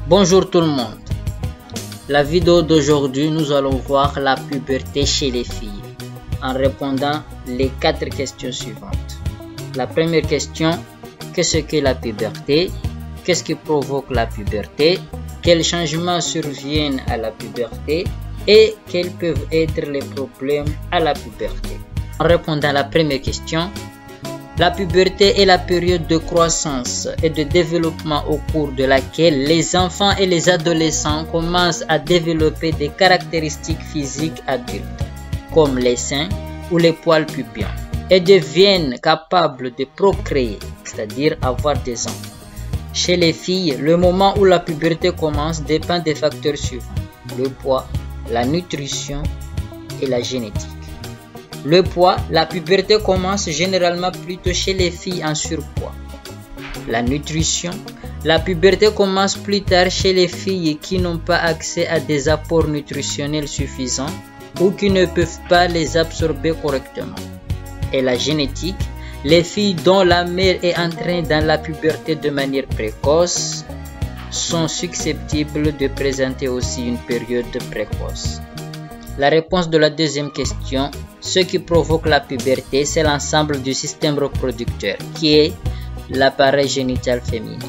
Bonjour tout le monde. La vidéo d'aujourd'hui, nous allons voir la puberté chez les filles en répondant les 4 questions suivantes. La première question, qu'est-ce que la puberté? Qu'est-ce qui provoque la puberté? Quels changements surviennent à la puberté? Et quels peuvent être les problèmes à la puberté? En répondant à la première question, la puberté est la période de croissance et de développement au cours de laquelle les enfants et les adolescents commencent à développer des caractéristiques physiques adultes, comme les seins ou les poils pubiens, et deviennent capables de procréer, c'est-à-dire avoir des enfants. Chez les filles, le moment où la puberté commence dépend des facteurs suivants: le poids, la nutrition et la génétique. Le poids, la puberté commence généralement plutôt chez les filles en surpoids. La nutrition, la puberté commence plus tard chez les filles qui n'ont pas accès à des apports nutritionnels suffisants ou qui ne peuvent pas les absorber correctement. Et la génétique, les filles dont la mère est entrée dans la puberté de manière précoce sont susceptibles de présenter aussi une période précoce. La réponse de la deuxième question, ce qui provoque la puberté, c'est l'ensemble du système reproducteur, qui est l'appareil génital féminin,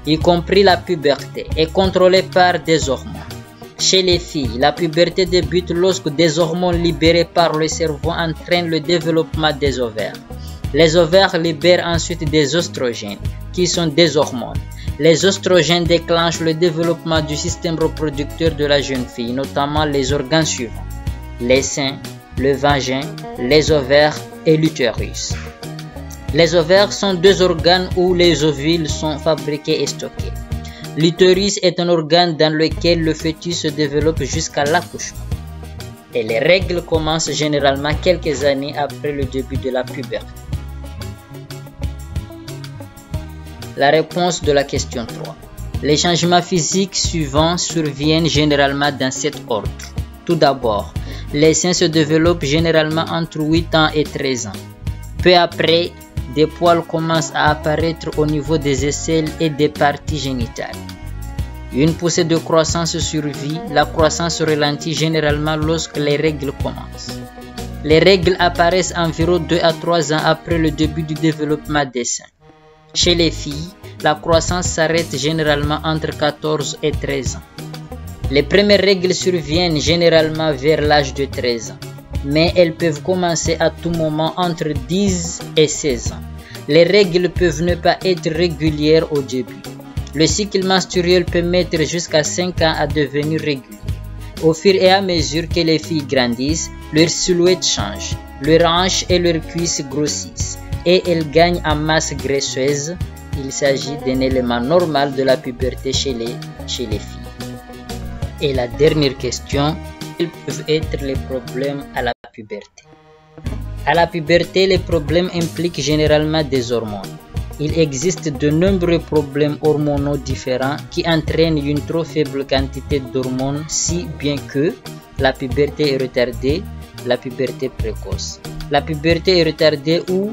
y compris la puberté, est contrôlé par des hormones. Chez les filles, la puberté débute lorsque des hormones libérées par le cerveau entraînent le développement des ovaires. Les ovaires libèrent ensuite des oestrogènes, qui sont des hormones. Les oestrogènes déclenchent le développement du système reproducteur de la jeune fille, notamment les organes suivants: les seins, le vagin, les ovaires et l'utérus. Les ovaires sont 2 organes où les ovules sont fabriqués et stockés. L'utérus est un organe dans lequel le fœtus se développe jusqu'à l'accouchement. Et les règles commencent généralement quelques années après le début de la puberté. La réponse de la question 3. Les changements physiques suivants surviennent généralement dans cet ordre. Tout d'abord, les seins se développent généralement entre 8 ans et 13 ans. Peu après, des poils commencent à apparaître au niveau des aisselles et des parties génitales. Une poussée de croissance survit, la croissance ralentit généralement lorsque les règles commencent. Les règles apparaissent environ 2 à 3 ans après le début du développement des seins. Chez les filles, la croissance s'arrête généralement entre 14 et 13 ans. Les premières règles surviennent généralement vers l'âge de 13 ans, mais elles peuvent commencer à tout moment entre 10 et 16 ans. Les règles peuvent ne pas être régulières au début. Le cycle menstruel peut mettre jusqu'à 5 ans à devenir régulier. Au fur et à mesure que les filles grandissent, leur silhouette change, leurs hanches et leurs cuisses grossissent, et elles gagnent en masse graisseuse. Il s'agit d'un élément normal de la puberté chez les filles. Et la dernière question, quels peuvent être les problèmes à la puberté? À la puberté, les problèmes impliquent généralement des hormones. Il existe de nombreux problèmes hormonaux différents qui entraînent une trop faible quantité d'hormones, si bien que la puberté est retardée, la puberté précoce. La puberté est retardée ou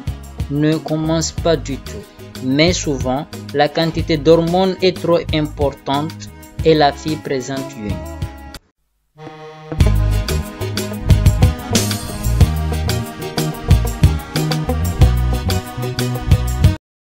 ne commence pas du tout, mais souvent la quantité d'hormones est trop importante et la fille présente une.